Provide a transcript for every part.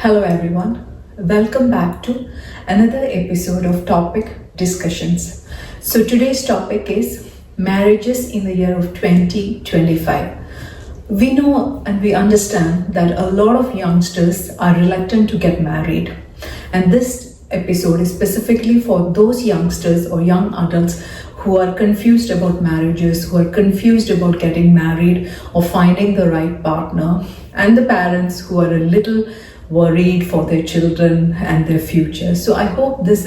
Hello everyone, welcome back to another episode of Topic Discussions. So today's topic is marriages in the year of 2025. We know and we understand that a lot of youngsters are reluctant to get married, and this episode is specifically for those youngsters or young adults who are confused about marriages, who are confused about getting married or finding the right partner, and the parents who are a little worried for their children and their future. So I hope this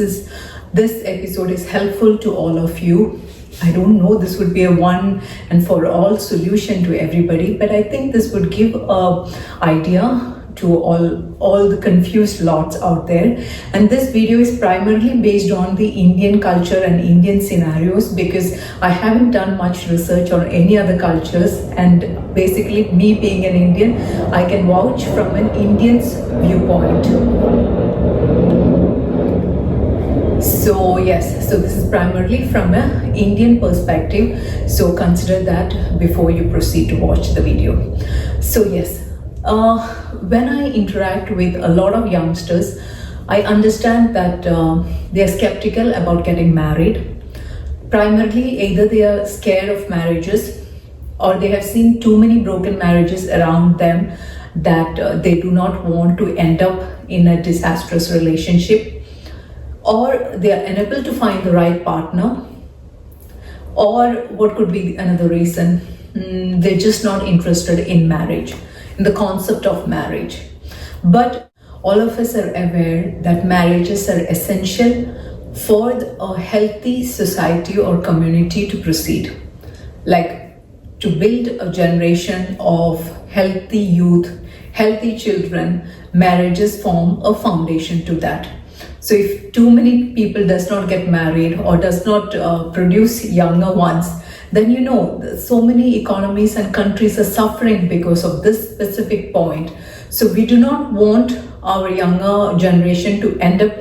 episode is helpful to all of you. I don't know this would be a one and for all solution to everybody, but I think this would give a idea to all the confused lots out there. And this video is primarily based on the Indian culture and Indian scenarios, because I haven't done much research on any other cultures, and basically me being an Indian, I can vouch from an Indian's viewpoint. So yes, so this is primarily from an Indian perspective, so consider that before you proceed to watch the video. So yes, when I interact with a lot of youngsters, I understand that they are skeptical about getting married. Primarily, either they are scared of marriages, or they have seen too many broken marriages around them that they do not want to end up in a disastrous relationship, or they are unable to find the right partner, or what could be another reason, they're just not interested in marriage, in the concept of marriage. But all of us are aware that marriages are essential for a healthy society or community to proceed. Like, to build a generation of healthy youth, healthy children, marriages form a foundation to that. So if too many people does not get married or does not produce younger ones, then so many economies and countries are suffering because of this specific point. So we do not want our younger generation to end up,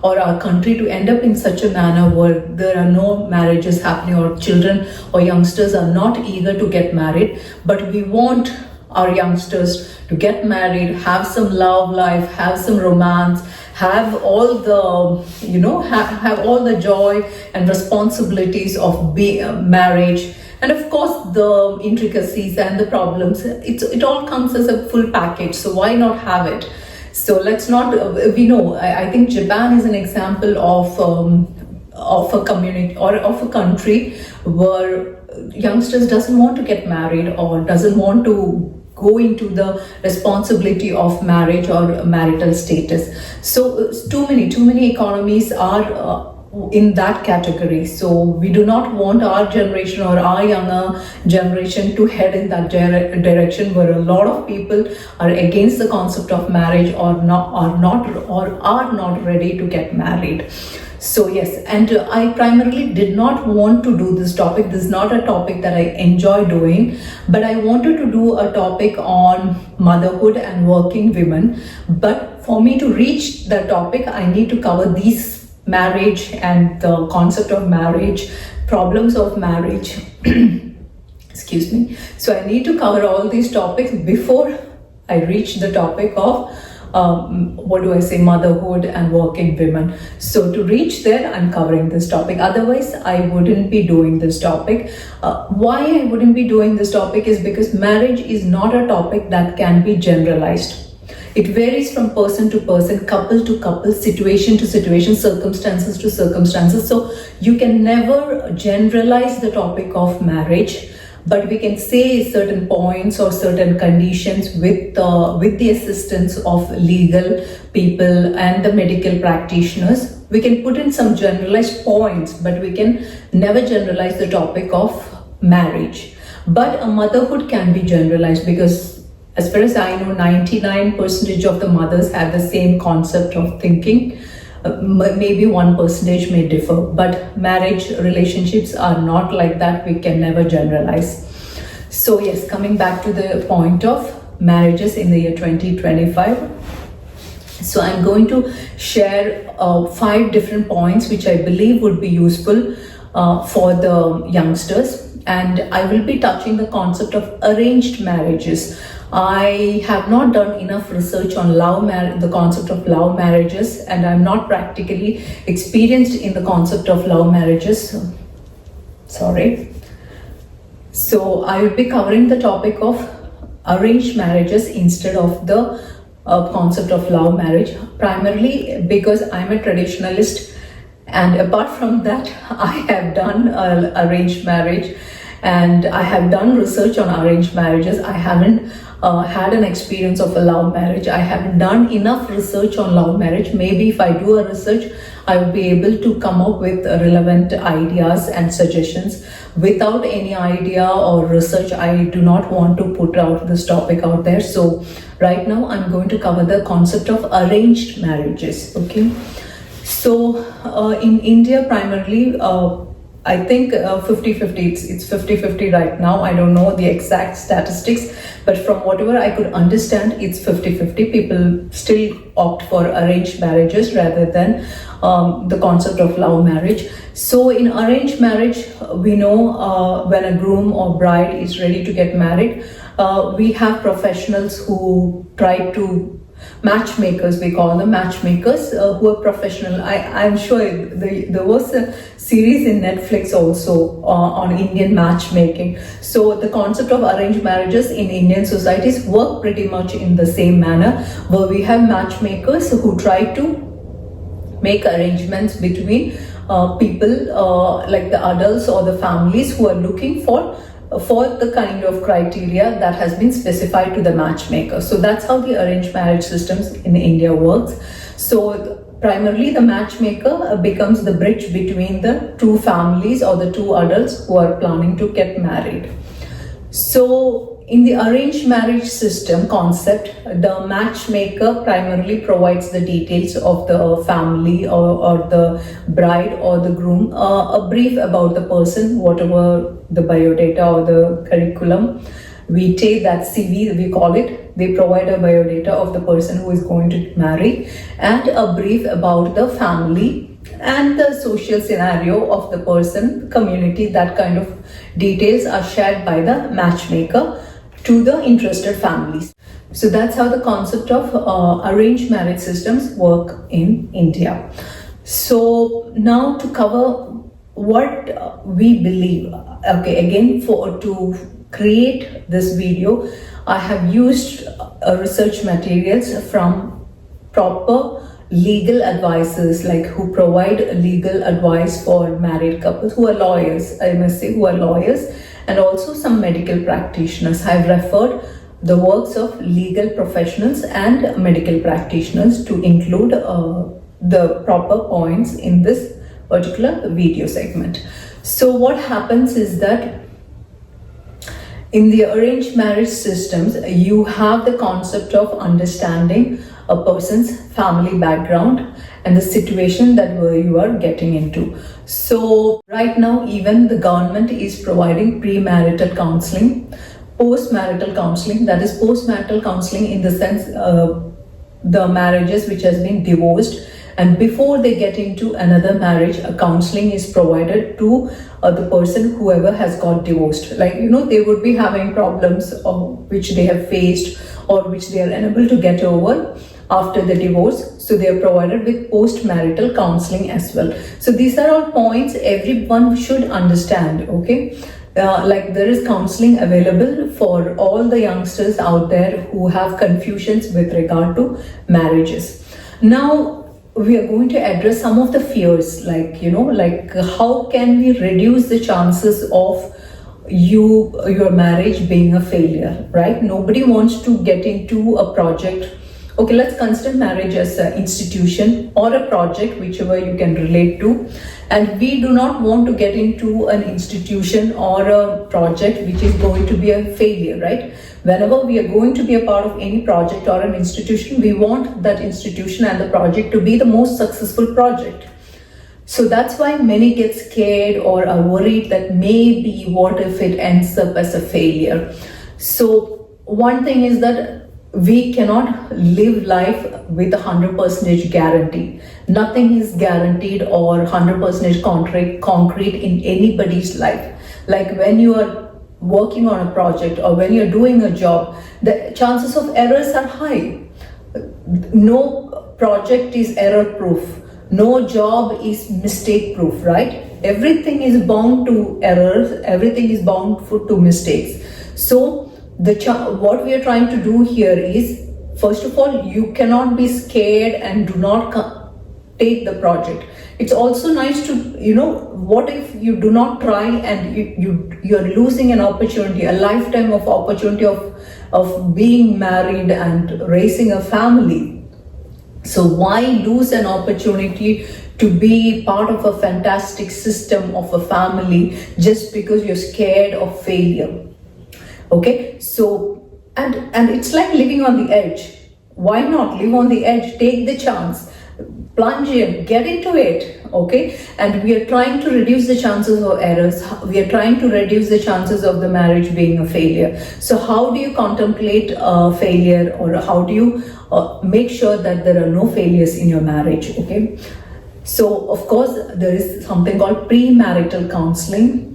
or our country to end up in such a manner where there are no marriages happening, or children or youngsters are not eager to get married. But we want our youngsters to get married, have some love life, have some romance, have all the have all the joy and responsibilities of marriage, and of course the intricacies and the problems. It all comes as a full package, so why not have it? So let's not I think Japan is an example of a community or of a country where youngsters doesn't want to get married or doesn't want to go into the responsibility of marriage or marital status. So too many economies are in that category. So we do not want our generation or our younger generation to head in that direction where a lot of people are against the concept of marriage or are not ready to get married. So yes, and I primarily did not want to do this topic. This is not a topic that I enjoy doing, but I wanted to do a topic on motherhood and working women. But for me to reach the topic, I need to cover these marriage and the concept of marriage, problems of marriage. Excuse me. So I need to cover all these topics before I reach the topic of motherhood and working women. So to reach there, I'm covering this topic. Otherwise, I wouldn't be doing this topic. Why I wouldn't be doing this topic is because marriage is not a topic that can be generalized. It varies from person to person, couple to couple, situation to situation, circumstances to circumstances. So you can never generalize the topic of marriage, but we can say certain points or certain conditions with the assistance of legal people and the medical practitioners. We can put in some generalized points, but we can never generalize the topic of marriage. But a motherhood can be generalized, because as far as I know, 99% of the mothers have the same concept of thinking. Maybe 1% may differ, but marriage relationships are not like that. We can never generalize. So yes, coming back to the point of marriages in the year 2025. So I'm going to share 5 different points which I believe would be useful for the youngsters, and I will be touching the concept of arranged marriages. I have not done enough research on the concept of love marriages, and I'm not practically experienced in the concept of love marriages. Sorry. So I will be covering the topic of arranged marriages instead of the concept of love marriage, primarily because I'm a traditionalist, and apart from that I have done arranged marriage and I have done research on arranged marriages. I haven't had an experience of a love marriage. I haven't done enough research on love marriage. Maybe if I do a research, I will be able to come up with relevant ideas and suggestions. Without any idea or research, I do not want to put out this topic out there. So right now I'm going to cover the concept of arranged marriages. Okay, so in India primarily, I think 50-50, it's 50-50 right now. I don't know the exact statistics, but from whatever I could understand, it's 50-50. People still opt for arranged marriages rather than the concept of love marriage. So in arranged marriage, we know when a groom or bride is ready to get married, we have professionals who try to matchmakers, we call them matchmakers, who are professional. I'm sure there was a series in Netflix also on Indian matchmaking. So the concept of arranged marriages in Indian societies work pretty much in the same manner, where we have matchmakers who try to make arrangements between people like the adults or the families who are looking for the kind of criteria that has been specified to the matchmaker. So that's how the arranged marriage systems in India works. So primarily the matchmaker becomes the bridge between the two families or the two adults who are planning to get married. So in the arranged marriage system concept, the matchmaker primarily provides the details of the family or the bride or the groom, a brief about the person, whatever the biodata or the curriculum we take, that CV we call it. They provide a biodata of the person who is going to marry and a brief about the family and the social scenario of the person, community. That kind of details are shared by the matchmaker to the interested families. So that's how the concept of arranged marriage systems work in India. So now to cover what we believe, okay, again, to create this video, I have used research materials from proper legal advisors, like who provide legal advice for married couples, who are lawyers, I must say, who are lawyers, and also some medical practitioners. I've referred the works of legal professionals and medical practitioners to include the proper points in this particular video segment. So what happens is that in the arranged marriage systems, you have the concept of understanding a person's family background and the situation that you are getting into. So right now, even the government is providing pre-marital counseling, post-marital counseling. That is post-marital counseling in the sense the marriages which has been divorced, and before they get into another marriage, a counseling is provided to the person, whoever has got divorced. Like, you know, they would be having problems which they have faced or which they are unable to get over after the divorce. So they are provided with post-marital counseling as well. So these are all points everyone should understand, okay? Like there is counseling available for all the youngsters out there who have confusions with regard to marriages. Now, we are going to address some of the fears, like, you know, like how can we reduce the chances of your marriage being a failure, right? Nobody wants to get into a project. Okay, let's consider marriage as an institution or a project, whichever you can relate to. And we do not want to get into an institution or a project which is going to be a failure, right? Whenever we are going to be a part of any project or an institution, we want that institution and the project to be the most successful project. So that's why many get scared or are worried that maybe what if it ends up as a failure. So one thing is that we cannot live life with 100% guarantee. Nothing is guaranteed or 100% concrete in anybody's life. Like when you are working on a project or when you're doing a job, the chances of errors are high. No project is error proof. No job is mistake proof, right? Everything is bound to errors. Everything is bound to mistakes. So what we are trying to do here is, first of all, you cannot be scared and do not take the project. It's also nice to, what if you do not try and you're losing an opportunity, a lifetime of opportunity of being married and raising a family. So why lose an opportunity to be part of a fantastic system of a family just because you're scared of failure? Okay, so and it's like living on the edge. Why not live on the edge? Take the chance, plunge in, get into it. Okay, and we are trying to reduce the chances of errors. We are trying to reduce the chances of the marriage being a failure. So how do you contemplate failure, or how do you make sure that there are no failures in your marriage? Okay, so of course there is something called pre-marital counseling.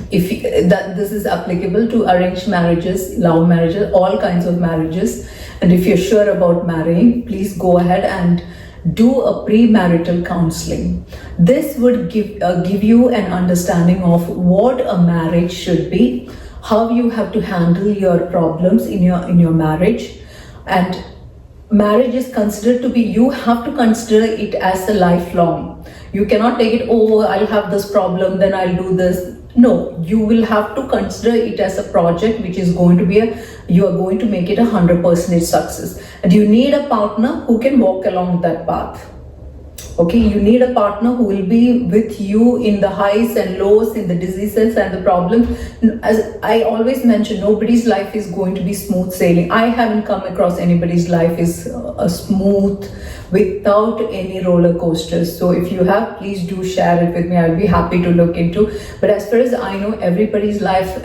This is applicable to arranged marriages, love marriages, all kinds of marriages. And if you're sure about marrying, please go ahead and do a pre-marital counseling. This would give you an understanding of what a marriage should be, how you have to handle your problems in your marriage. And marriage is considered to be, you have to consider it as a lifelong. You cannot take it, oh, I'll have this problem, then I'll do this. No, you will have to consider it as a project which is going to be you are going to make it 100% success. And you need a partner who can walk along that path. Okay, you need a partner who will be with you in the highs and lows, in the diseases and the problems. As I always mention, nobody's life is going to be smooth sailing. I haven't come across anybody's life is smooth without any roller coasters. So if you have, please do share it with me. I'll be happy to look into. But as far as I know, everybody's life,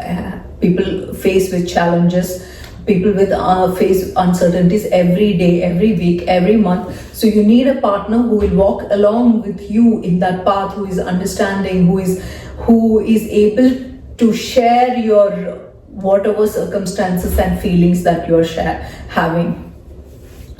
people face with challenges. People with face uncertainties every day, every week, every month. So you need a partner who will walk along with you in that path, who is understanding, who is able to share your whatever circumstances and feelings that you're having.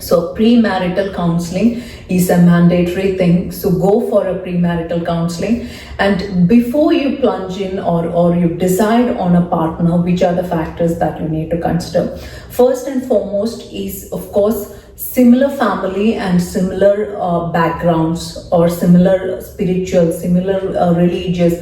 So premarital counseling is a mandatory thing. So go for a premarital counseling. And before you plunge in or you decide on a partner, which are the factors that you need to consider? First and foremost is, of course, similar family and similar backgrounds, or similar spiritual, similar religious.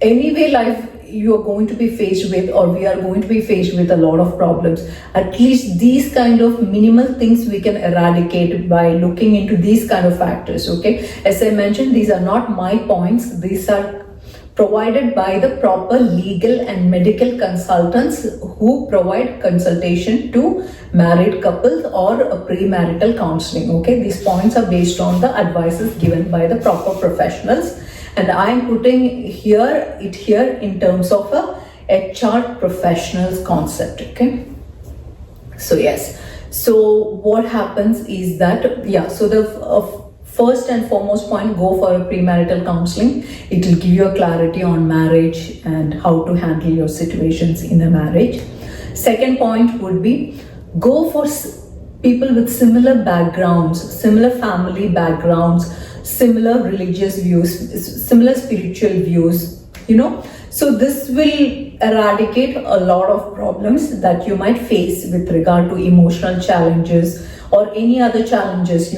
Anyway, life you are going to be faced with, or we are going to be faced with a lot of problems. At least these kind of minimal things we can eradicate by looking into these kind of factors. Okay, as I mentioned, these are not my points. These are provided by the proper legal and medical consultants who provide consultation to married couples or a premarital counseling. Okay, these points are based on the advices given by the proper professionals. And I am putting it here in terms of a HR professionals concept. Okay. So yes. So what happens is that, so the first and foremost point, go for a premarital counseling. It will give you a clarity on marriage and how to handle your situations in a marriage. Second point would be, go for people with similar backgrounds, similar family backgrounds, similar religious views, similar spiritual views, So this will eradicate a lot of problems that you might face with regard to emotional challenges or any other challenges,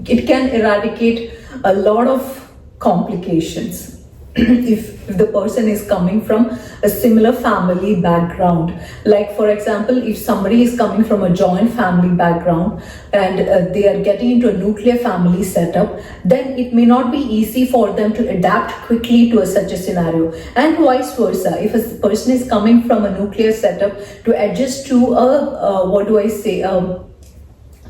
it can eradicate a lot of complications. If the person is coming from a similar family background, like for example, if somebody is coming from a joint family background and they are getting into a nuclear family setup, then it may not be easy for them to adapt quickly to such a scenario, and vice versa. If a person is coming from a nuclear setup, to adjust to a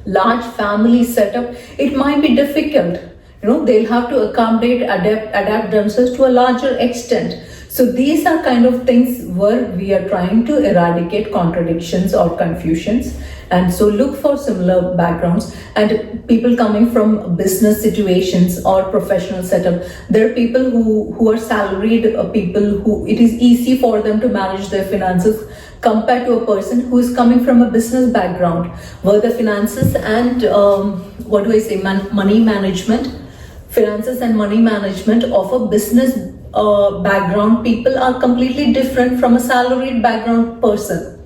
large family setup, it might be difficult. They'll have to accommodate, adapt themselves to a larger extent. So these are kind of things where we are trying to eradicate contradictions or confusions. And so look for similar backgrounds and people coming from business situations or professional setup. There are people who are salaried people who it is easy for them to manage their finances compared to a person who is coming from a business background where the finances and money management, finances and money management of a business background people are completely different from a salaried background person.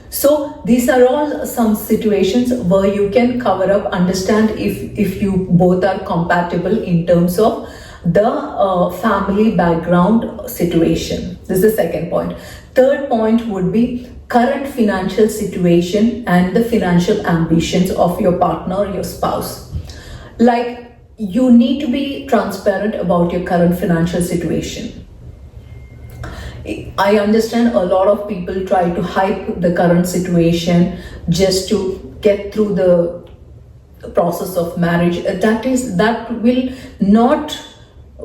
So these are all some situations where you can cover up, understand if you both are compatible in terms of the family background situation. This is the second point. Third point would be current financial situation and the financial ambitions of your partner or your spouse. Like, you need to be transparent about your current financial situation. I understand a lot of people try to hype the current situation just to get through the process of marriage. That will not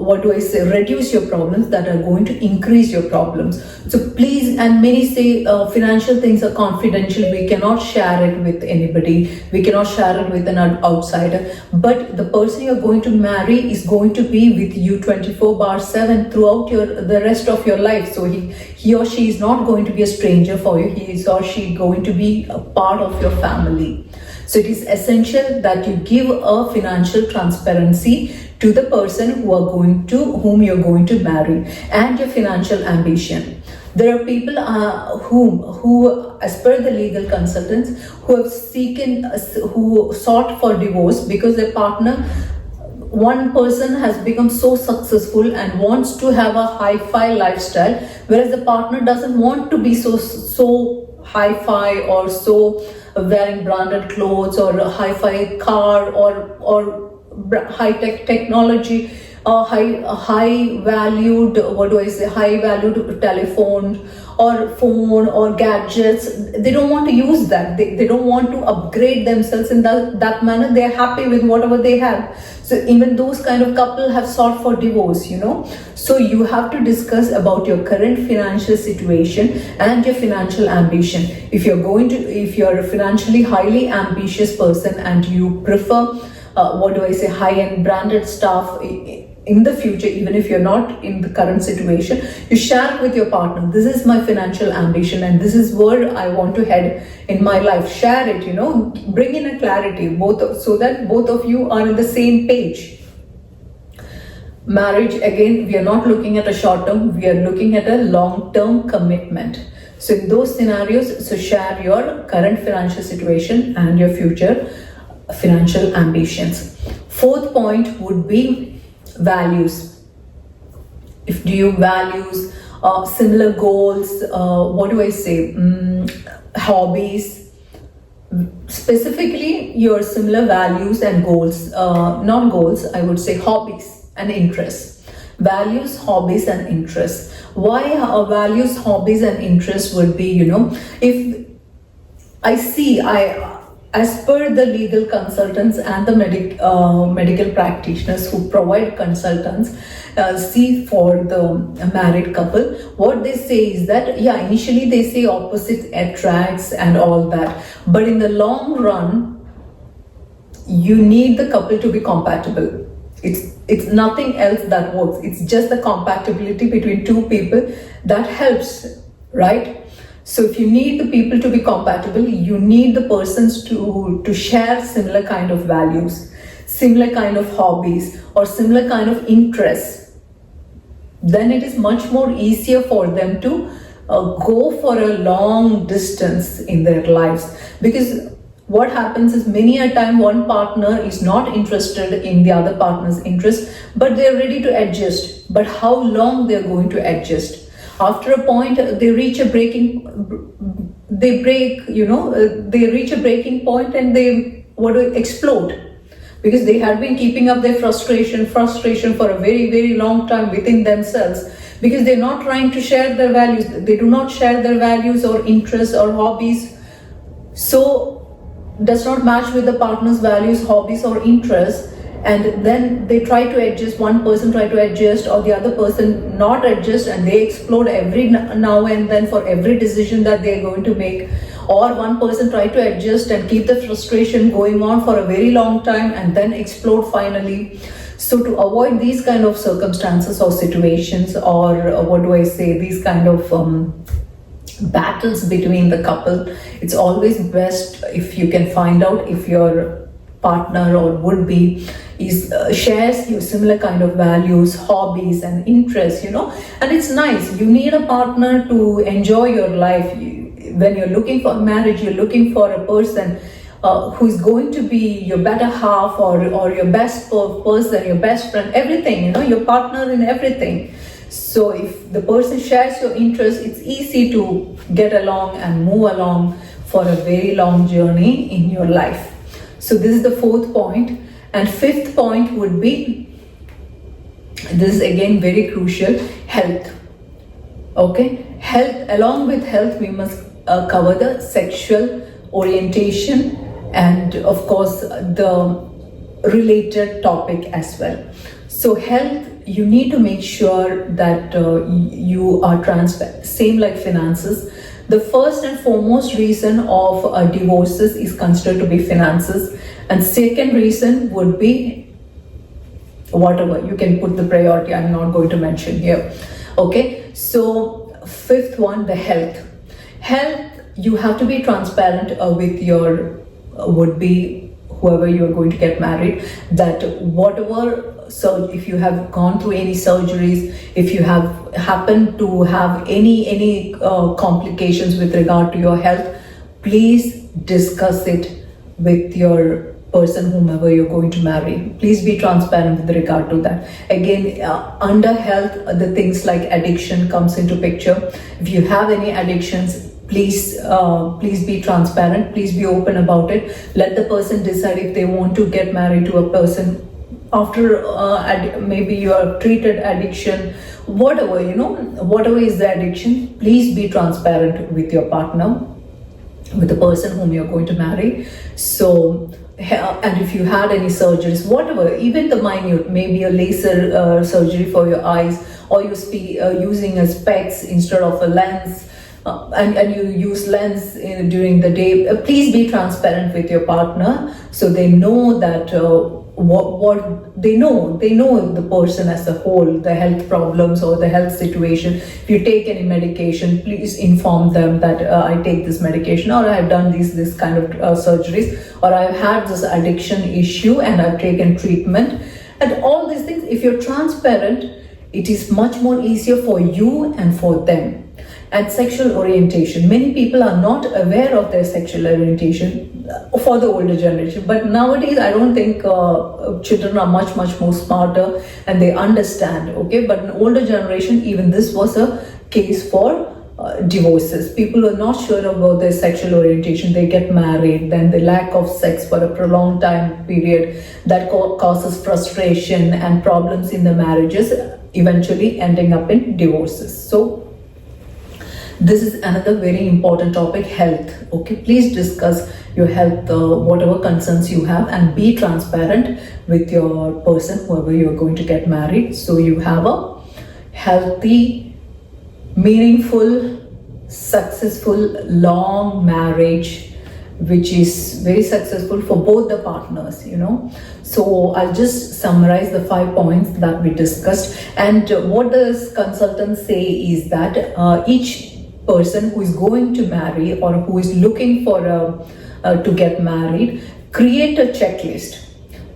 reduce your problems, that are going to increase your problems. So please, and many say financial things are confidential, we cannot share it with anybody, we cannot share it with an outsider, but the person you're going to marry is going to be with you 24/7 throughout the rest of your life. So he or she is not going to be a stranger for you, he is or she going to be a part of your family. So it is essential that you give a financial transparency to the person whom you're going to marry, and your financial ambition. There are people who, as per the legal consultants, who sought for divorce because their partner, one person has become so successful and wants to have a hi-fi lifestyle, whereas the partner doesn't want to be so hi-fi or so wearing branded clothes or a hi-fi car or high-tech technology, high valued telephone or phone or gadgets. They don't want to use that. They don't want to upgrade themselves in that manner. They're happy with whatever they have. So even those kind of couple have sought for divorce, So you have to discuss about your current financial situation and your financial ambition. If you're a financially highly ambitious person and you prefer high-end branded stuff in the future, even if you're not in the current situation, you share it with your partner. This is my financial ambition and this is where I want to head in my life. Share it, bring in a clarity, so that both of you are on the same page. Marriage, again, we are not looking at a short term, we are looking at a long-term commitment. So in those scenarios, share your current financial situation and your future financial ambitions. Fourth point would be values. If do you values similar goals, hobbies, specifically your similar values and goals, not goals, I would say hobbies and interests. Values, hobbies and interests. Why values, hobbies and interests would be, if as per the legal consultants and the medical practitioners who provide consultants, see for the married couple, what they say is that, initially they say opposites attracts and all that, but in the long run, you need the couple to be compatible. It's nothing else that works. It's just the compatibility between two people that helps, right? So if you need the people to be compatible, you need the persons to share similar kind of values, similar kind of hobbies or similar kind of interests. Then it is much more easier for them to go for a long distance in their lives. Because what happens is many a time one partner is not interested in the other partner's interest, but they're ready to adjust. But how long they're going to adjust? After a point, they reach a breaking point and they explode, because they had been keeping up their frustration for a very, very long time within themselves, because they're not trying to share their values. They do not share their values or interests or hobbies. So does not match with the partner's values, hobbies or interests, and then they try to adjust, one person try to adjust or the other person not adjust, and they explode every now and then for every decision that they're going to make, or one person try to adjust and keep the frustration going on for a very long time and then explode finally. So to avoid these kind of circumstances or situations, or what do I say, these kind of battles between the couple, it's always best if you can find out if your partner or would-be is shares your similar kind of values, hobbies and interests, and it's nice. You need a partner to enjoy your life. When you're looking for marriage, you're looking for a person who's going to be your better half, or your best person, your best friend, everything, your partner in everything. So if the person shares your interests, it's easy to get along and move along for a very long journey in your life. So this is the fourth point. And fifth point would be, this is again very crucial, health. Okay, health. Along with health, we must cover the sexual orientation and of course the related topic as well. So health, you need to make sure that you are transparent. Same like finances. The first and foremost reason of divorces is considered to be finances, and second reason would be whatever. You can put the priority, I'm not going to mention here. Okay, so fifth one, the health. Health, you have to be transparent with your would-be, whoever you are going to get married, that whatever, so if you have gone through any surgeries, if you have happened to have any complications with regard to your health, please discuss it with your person, whomever you're going to marry. Please be transparent with regard to that. Again, under health, the things like addiction comes into picture. If you have any addictions, please be transparent. Please be open about it. Let the person decide if they want to get married to a person after maybe you are treated addiction, whatever, whatever is the addiction. Please be transparent with your partner, with the person whom you're going to marry. So, and if you had any surgeries, whatever, even the minute, maybe a laser surgery for your eyes, or you using a specs instead of a lens, and you use lens during the day, please be transparent with your partner so they know that what they know the person as a whole, the health problems or the health situation. If you take any medication, please inform them that I take this medication, or I have done this kind of surgeries, or I've had this addiction issue and I've taken treatment, and all these things. If you're transparent, it is much more easier for you and for them. And sexual orientation, many people are not aware of their sexual orientation for the older generation, but nowadays I don't think children are much more smarter and they understand. Okay, but in older generation, even this was a case for divorces. People are not sure about their sexual orientation, they get married, then the lack of sex for a prolonged time period, that causes frustration and problems in the marriages, eventually ending up in divorces. So this is another very important topic, health. Okay, please discuss your health, whatever concerns you have, and be transparent with your person, whoever you're going to get married, so you have a healthy, meaningful, successful, long marriage, which is very successful for both the partners, So I'll just summarize the 5 points that we discussed. And what the consultants say is that each person who is going to marry or who is looking for to get married, create a checklist.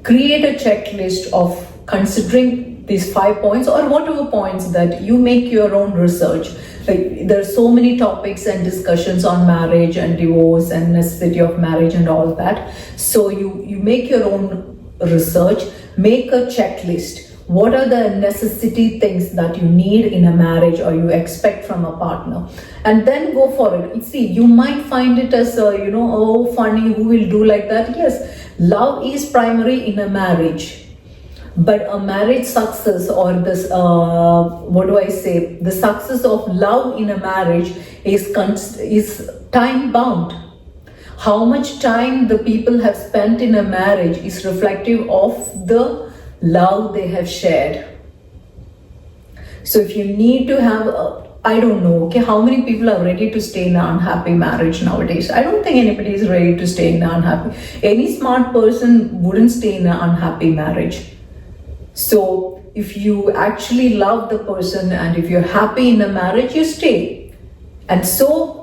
Create a checklist of considering these 5 points, or whatever points that you make your own research. Like, there are so many topics and discussions on marriage and divorce and necessity of marriage and all that. So you make your own research, make a checklist. What are the necessity things that you need in a marriage or you expect from a partner? And then go for it. See, you might find it as, oh, funny, who will do like that? Yes, love is primary in a marriage. But a marriage success, or this, the success of love in a marriage is time bound. how much time the people have spent in a marriage is reflective of the love they have shared. So if you need to have I don't know, okay, how many people are ready to stay in an unhappy marriage nowadays? I don't think anybody is ready to stay in an unhappy. Any smart person wouldn't stay in an unhappy marriage. So if you actually love the person and if you're happy in a marriage, you stay. And so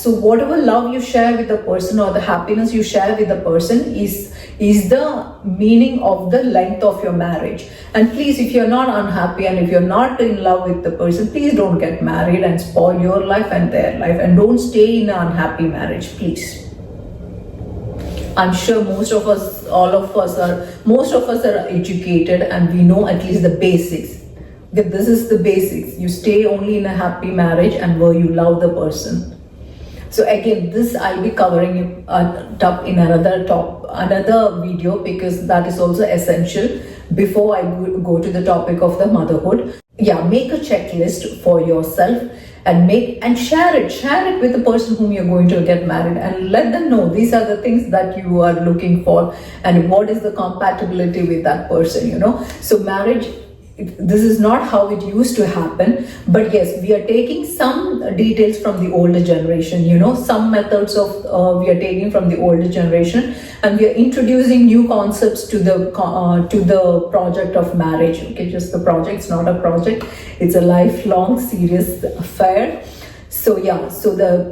whatever love you share with the person or the happiness you share with the person is the meaning of the length of your marriage. And please, if you're not unhappy and if you're not in love with the person, please don't get married and spoil your life and their life, and don't stay in an unhappy marriage, please. I'm sure most of us are educated and we know at least the basics. Okay, this is the basics. You stay only in a happy marriage and where you love the person. So again, this I'll be covering up in another video, because that is also essential before I go to the topic of the motherhood. Yeah, make a checklist for yourself and share it with the person whom you're going to get married, and let them know these are the things that you are looking for and what is the compatibility with that person, So marriage, this is not how it used to happen, but yes, we are taking some details from the older generation, some methods of we are taking from the older generation, and we are introducing new concepts to the project of marriage. Okay, just the project, it's not a project, it's a lifelong serious affair. So yeah,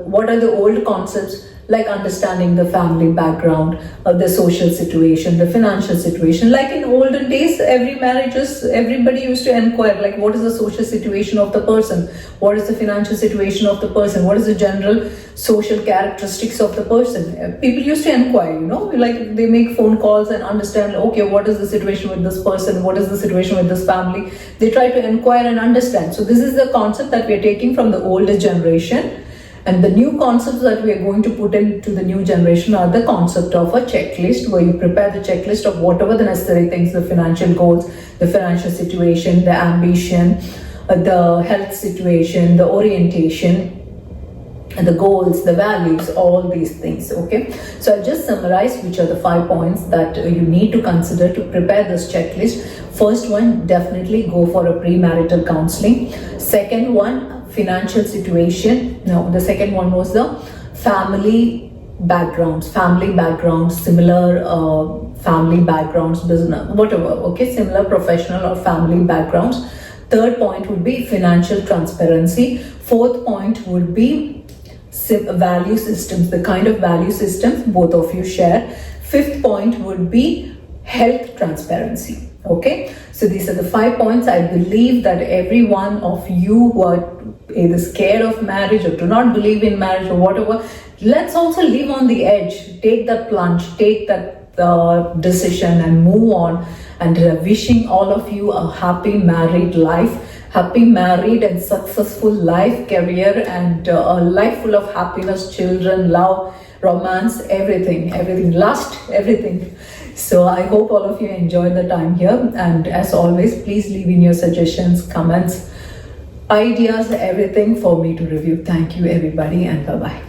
what are the old concepts? Like understanding the family background, the social situation, the financial situation. Like in olden days, everybody used to inquire, like, what is the social situation of the person? What is the financial situation of the person? What is the general social characteristics of the person? People used to inquire, like they make phone calls and understand, okay, what is the situation with this person? What is the situation with this family? They try to inquire and understand. So this is the concept that we are taking from the older generation. And the new concepts that we are going to put into the new generation are the concept of a checklist, where you prepare the checklist of whatever the necessary things, the financial goals, the financial situation, the ambition, the health situation, the orientation, the goals, the values, all these things. Okay, so I'll just summarize which are the 5 points that you need to consider to prepare this checklist. First one, definitely go for a premarital counseling. Second one, financial situation. No, the second one was the family backgrounds, similar family backgrounds, business, whatever. Okay, similar professional or family backgrounds. Third point would be financial transparency. Fourth point would be value systems, the kind of value systems both of you share. Fifth point would be health transparency. Okay, so these are the 5 points. I believe that every one of you who are either scared of marriage or do not believe in marriage or whatever, let's also live on the edge. Take that plunge, take that decision and move on. And wishing all of you a happy married life, happy married and successful life, career, and a life full of happiness, children, love, romance, everything, lust, everything. So I hope all of you enjoyed the time here, and as always, please leave in your suggestions, comments, ideas, everything for me to review. Thank you everybody, and bye-bye.